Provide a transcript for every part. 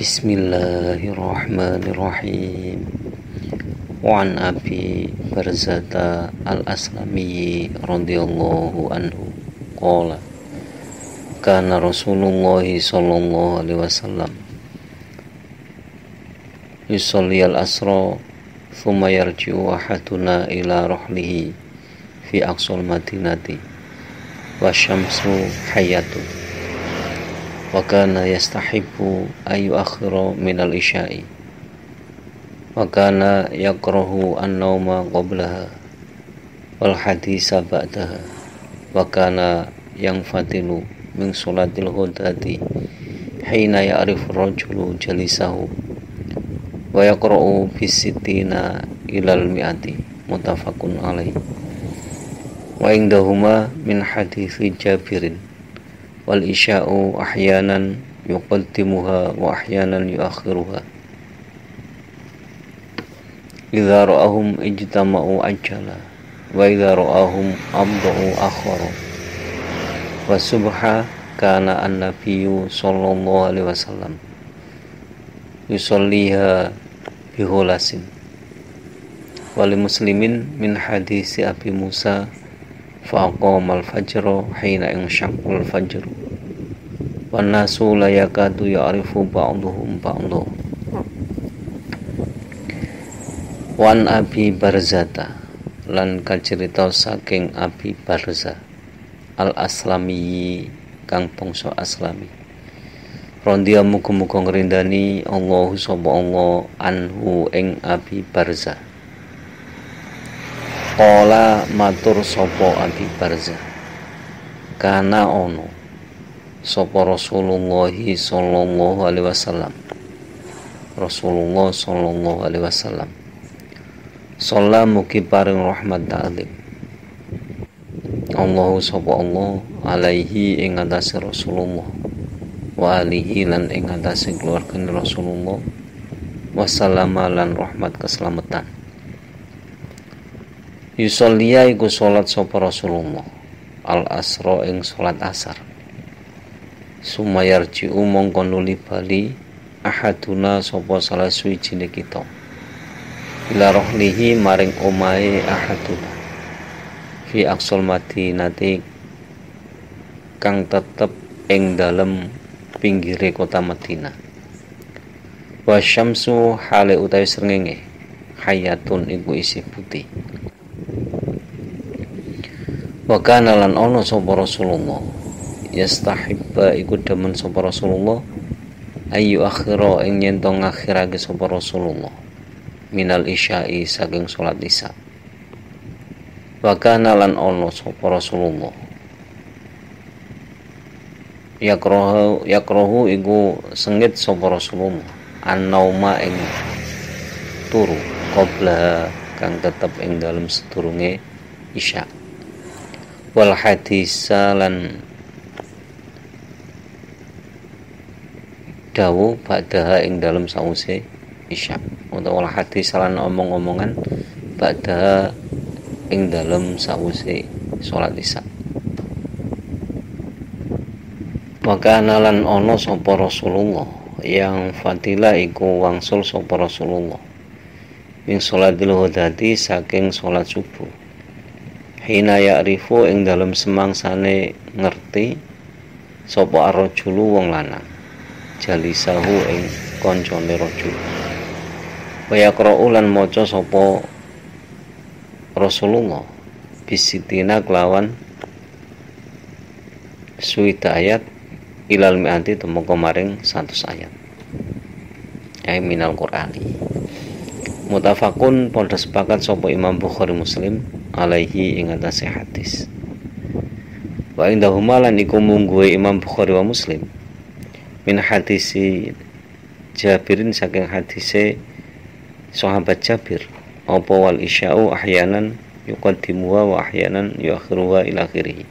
Bismillahirrahmanirrahim. Wa an Abi Barzata al-Aslami radhiyallahu anhu qala kana Rasulullah sallallahu alaihi wasallam yusalli al-asra thumma yarji'u ahaduna ila rahlihi fi aqsal madinati wa syamsu hayatun wa kana yastahibbu ayu akhira minal isya'i wa kana yakrahu an-nauma qablaha wal haditsa ba'daha wa kana yang fatilu min sholatil ghadati hina ya'rifu rajulu jalisahu wa yaqra'u bisittina ilal mi'ati muttafaqun alaih wa indahuma min hadithi Jabirin wal isya'u ahyanan yuqaddimuha wa ahyanan yuakhiruha idza ra'ahum ijtama'u ajala wa idza ra'ahum abda'u akhara wa subha kana an-nabiyyu sallallahu alaihi wasallam yusalliha bihulasin wali muslimin min hadisi Abi Musa faqamal fajra hina insyaqqal fajr wan nasu la yakadu ya'rifu ba'dhum ba'dha. Wan Abi Barzata lan kacerita saking Abi Barza al-Aslami kang bangsa Aslami rondia muga-muga ngrindani Allahu sapa Allah anhu ing Abi Barza. Qala matur sapa Abi Barza kana ono sapa Rasulullah sallallahu alaihi wasallam Rasulullah sallallahu alaihi wasallam shalla mugi paring rahmat ta'lim Allahu sapa Allah alaihi ing atase Rasulullah wa alihi lan ing atase keluarga Rasulullah wasallama lan rahmat keselamatan. Yusolliya iku salat sapa Rasulullah al-asra ing salat asar sumayarji'u mongko nuli bali ahaduna sapa salah suwijine kita ila rohlihi maring omahe ahaduna fi aqsal madinati kang tetep ing dalem pinggire kota Madinah wa syamsu hale utawi srengenge hayatun iku isih putih. Wa kana lan ono sapa Rasulullah yastahibba iku demen sapa Rasulullah ayu akhira ing yen to ngakhirake sapa Rasulullah minal isya'i saking salat isya. Wa kana lan ono sapa Rasulullah yakrahu iku sengit sapa Rasulullah an-nauma ing turu qabla kang tetep ing dalem sedurunge isya wal hadisa lan dawu ba'daha ing dalem sause isya utawa wal hadis lan omong-omongan ba'daha ing dalem sause salat isya. Maka lan ono sapa Rasulullah yang fadilah iku wangsul sapa Rasulullah ing salatil ghadati saking salat subuh hina ya'rifu ing dalem semangsane ngerti sapa ar-rajulu wong lanang jalisahu ing kancane rajul wa yaqra'u lan maca sapa Rasulullah bisitina kelawan suwida ayat ilal mi'ati temoko maring 100 ayat ay minal Qur'ani. Mutafakun padha sepakat sapa Imam Bukhari Muslim alaihi ing atase hadis. Wa indahuma lan iku mungguhe Imam Bukhari wa Muslim min hadisi Jabirin saking hadise sahabat Jabir apa wal isya'u ahyanan yuqaddimuha wa ahyanan yuakhiruha ila akhirih.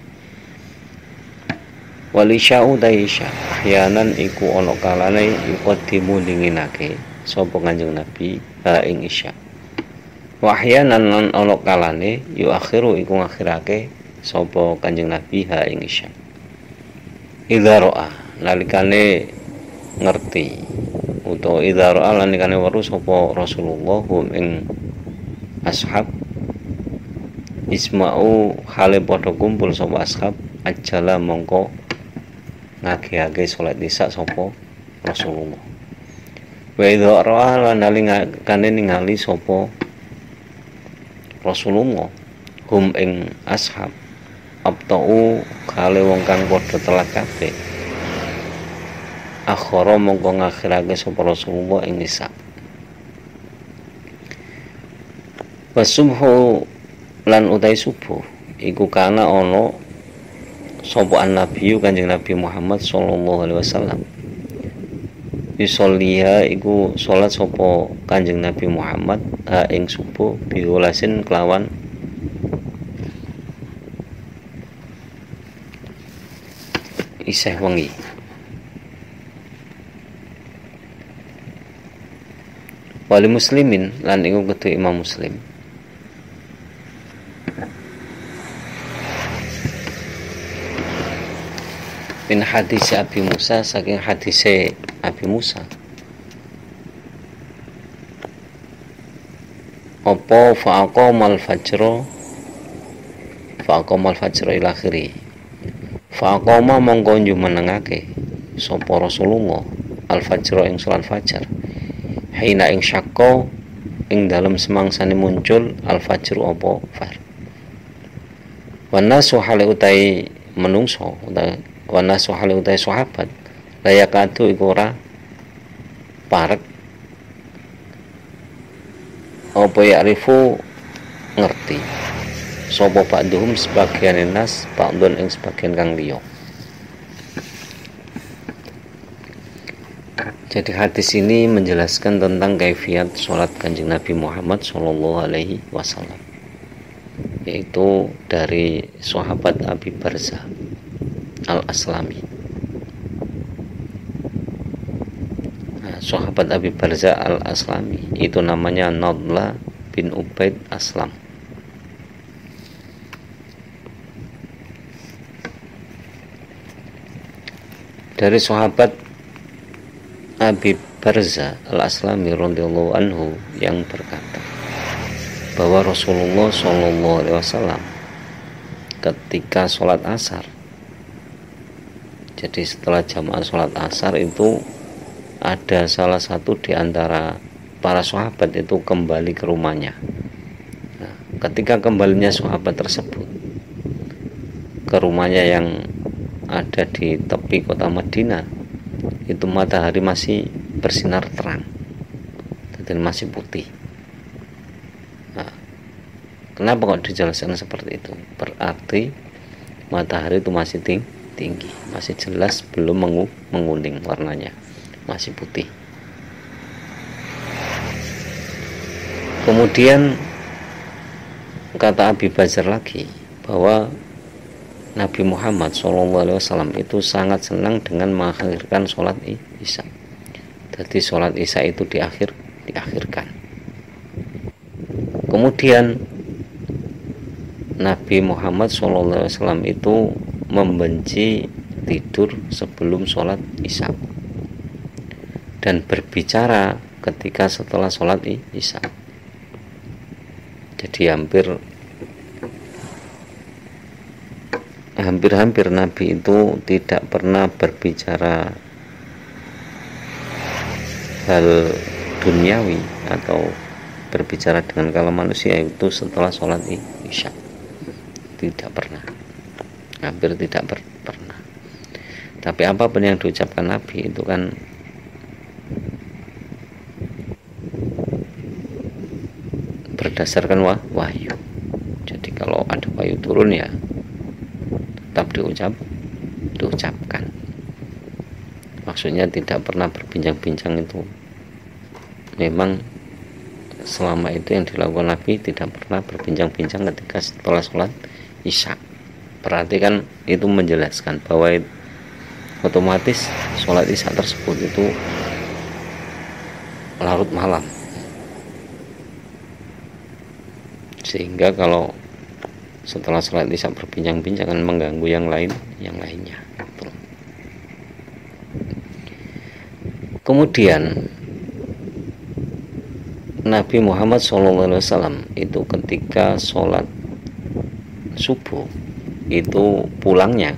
Wal isya'u taisya ahyanan iku ana kalane yuqaddimu dinginake sapa Kanjeng Nabi ing isya. Wa ahyanan lan ana kalane yuakhiru iku ngakhirake sapa Kanjeng Nabi ing isya. Idza ra'a nalikane ngerti utawa idza ra'a lan nikane weruh sapa Rasulullah hum ing ashab isma'u hale padha kumpul sapa ashab ajala mongko ngagihake salat isya sapa Rasulullah. Wa idza ra'a lan nalikane ningali sapa Rasulullah hum ing ashab abtau kale wong kang padha telat kabeh akhara mongko ngakhirake sapa Rasulullah ing isya. Wasubhu lan utai subuh iku kana ana sapa an-nabi Kanjeng Nabi Muhammad sallallahu alaihi wasallam yusolliha iku salat sapa Kanjeng Nabi Muhammad ing subuh biwalasin kelawan isih wengi. Wali muslimin lan iku ketu Imam Muslim. Min hadis Abi Musa saking hadise Abi Musa. Apa faqamal fajra ila akhiri. Faqama mongko njumenengake sapa Rasulullah al fajra ing salat fajar. Hina ing syakka ing dalem semangsane muncul al fajr apa far. Wana suhale utai menungso wana suhale utai sahabat layakatu iku ora parek apa ya'rifu ngerti sapa ba'dhum sebagian nas ba'dun ing sebagian kang liya. Jadi hadis ini menjelaskan tentang kaifiat sholat Kanjeng Nabi Muhammad Sallallahu Alaihi Wasallam, yaitu dari sahabat Abi Barza Al-Aslami. Nah, sahabat Abi Barza Al-Aslami itu namanya Nadla bin Ubaid Aslam. Dari sahabat Abi Barza Al-Aslami radhiyallahu anhu yang berkata bahwa Rasulullah sallallahu alaihi wasallam ketika sholat asar, jadi setelah jamaah sholat asar itu ada salah satu di antara para sahabat itu kembali ke rumahnya. Nah, ketika kembalinya sahabat tersebut ke rumahnya yang ada di tepi kota Madinah, itu matahari masih bersinar terang dan masih putih. Nah, kenapa kok dijelaskan seperti itu? Berarti matahari itu masih tinggi, masih jelas, belum menguning warnanya, masih putih. Kemudian kata Abi Bazar lagi bahwa Nabi Muhammad SAW itu sangat senang dengan mengakhirkan sholat isya. Jadi sholat isya itu diakhirkan. Kemudian Nabi Muhammad SAW itu membenci tidur sebelum sholat isya dan berbicara ketika setelah sholat isya. Jadi hampir Nabi itu tidak pernah berbicara hal duniawi atau berbicara dengan kalam manusia itu setelah sholat isya. Tidak pernah, hampir tidak pernah. Tapi apapun yang diucapkan Nabi itu kan berdasarkan wahyu. Jadi kalau ada wahyu turun ya tetap diucapkan. Maksudnya tidak pernah berbincang-bincang itu. Memang selama itu yang dilakukan Nabi tidak pernah berbincang-bincang ketika setelah sholat isya. Berarti kan itu menjelaskan bahwa otomatis sholat isya tersebut itu larut malam, sehingga kalau setelah sholat isya berbincang-bincang akan mengganggu yang lainnya. Kemudian Nabi Muhammad SAW itu ketika sholat subuh itu pulangnya,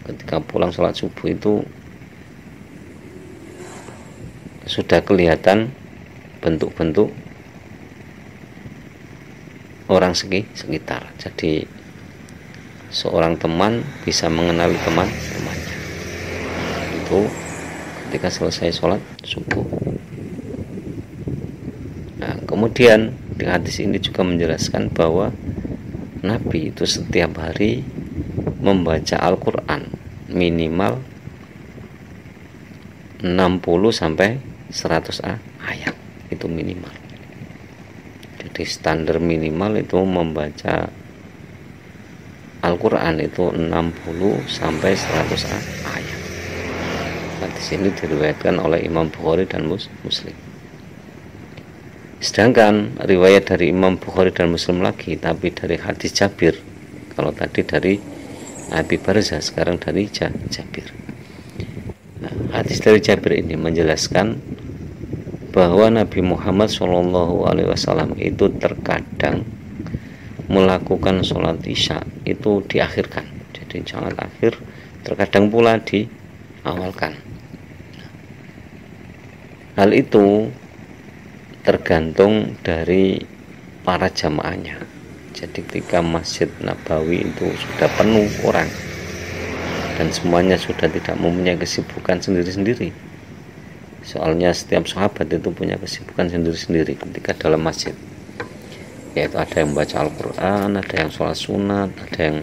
ketika pulang sholat subuh itu sudah kelihatan bentuk-bentuk orang sekitar. Jadi seorang teman bisa mengenali teman-temannya itu ketika selesai sholat subuh. Nah, kemudian di hadis ini juga menjelaskan bahwa Nabi itu setiap hari membaca Al-Quran minimal 60 sampai 100 ayat, itu minimal. Jadi standar minimal itu membaca Al-Quran itu 60 sampai 100 ayat. Hadis ini diriwayatkan oleh Imam Bukhari dan Muslim. Sedangkan riwayat dari Imam Bukhari dan Muslim lagi, tapi dari hadis Jabir. Kalau tadi dari Abi Barzah, sekarang dari Jabir. Nah, hadis dari Jabir ini menjelaskan bahwa Nabi Muhammad SAW itu terkadang melakukan sholat isya itu diakhirkan. Jadi jangan akhir, terkadang pula diawalkan. Hal itu tergantung dari para jamaahnya. Jadi ketika Masjid Nabawi itu sudah penuh orang dan semuanya sudah tidak mempunyai kesibukan sendiri-sendiri, soalnya setiap sahabat itu punya kesibukan sendiri-sendiri ketika dalam masjid, yaitu ada yang membaca Al-Quran, ada yang sholat sunat, ada yang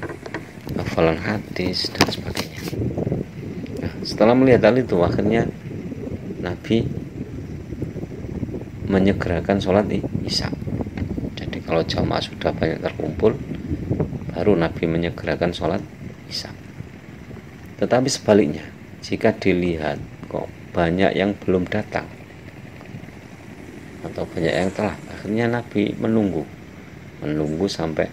hafalan hadis dan sebagainya. Nah, setelah melihat hal itu, akhirnya Nabi menyegerakan sholat isya. Jadi kalau jamaah sudah banyak terkumpul, baru Nabi menyegerakan sholat isya. Tetapi sebaliknya, jika dilihat kok banyak yang belum datang atau banyak yang telat, akhirnya Nabi menunggu sampai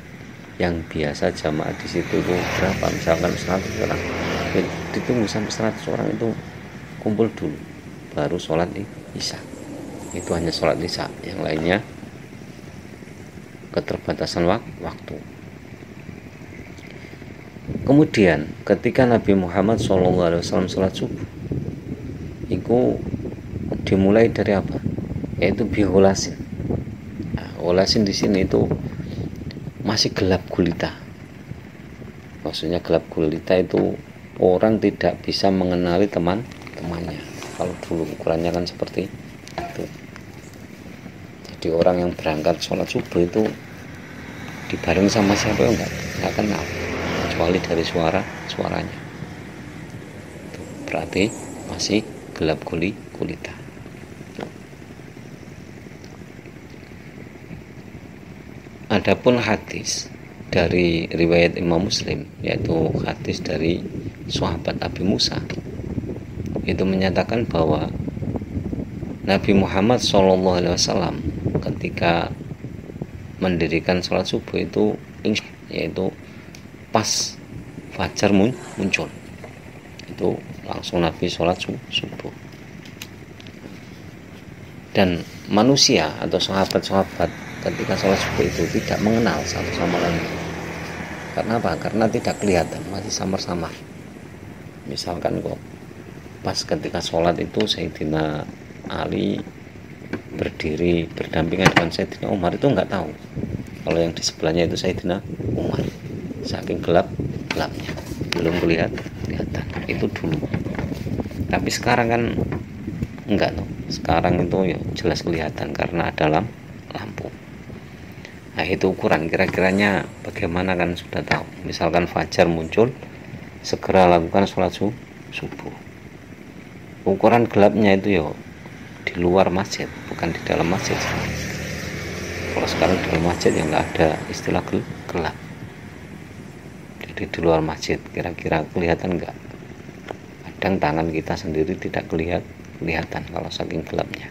yang biasa jamaah di situ itu berapa, misalkan 100 orang, ditunggu sampai 100 orang itu kumpul dulu, baru sholat isya. Itu hanya sholat isya, yang lainnya keterbatasan waktu. Kemudian ketika Nabi Muhammad SAW sholat subuh, itu dimulai dari apa? Yaitu bihulasin. Nah, hulasin di sini itu masih gelap gulita. Maksudnya gelap gulita itu orang tidak bisa mengenali teman-temannya. Kalau dulu ukurannya kan seperti itu. Jadi orang yang berangkat sholat subuh itu dibareng sama siapa ya nggak kenal, kecuali dari suaranya. Itu berarti masih gelap gulita. Adapun hadis dari riwayat Imam Muslim, yaitu hadis dari sahabat Abi Musa, itu menyatakan bahwa Nabi Muhammad SAW ketika mendirikan sholat subuh itu yaitu pas fajar muncul, itu langsung Nabi sholat subuh. Dan manusia atau sahabat-sahabat ketika sholat subuh itu tidak mengenal satu sama lain. Karena apa? Karena tidak kelihatan, masih samar-samar. Misalkan kok pas ketika sholat itu Sayyidina Ali berdiri berdampingan dengan Sayyidina Umar, itu nggak tahu kalau yang di sebelahnya itu Sayyidina Umar, saking gelapnya belum kelihatan itu dulu. Tapi sekarang kan enggak tuh, sekarang itu ya jelas kelihatan karena ada lampu. Nah, itu ukuran kira-kiranya bagaimana kan sudah tahu. Misalkan fajar muncul, segera lakukan sholat subuh. Ukuran gelapnya itu ya di luar masjid, bukan di dalam masjid. Kalau sekarang di dalam masjid ya nggak ada istilah gelap. Jadi di luar masjid kira-kira kelihatan nggak? Kadang tangan kita sendiri tidak kelihatan kalau saking gelapnya.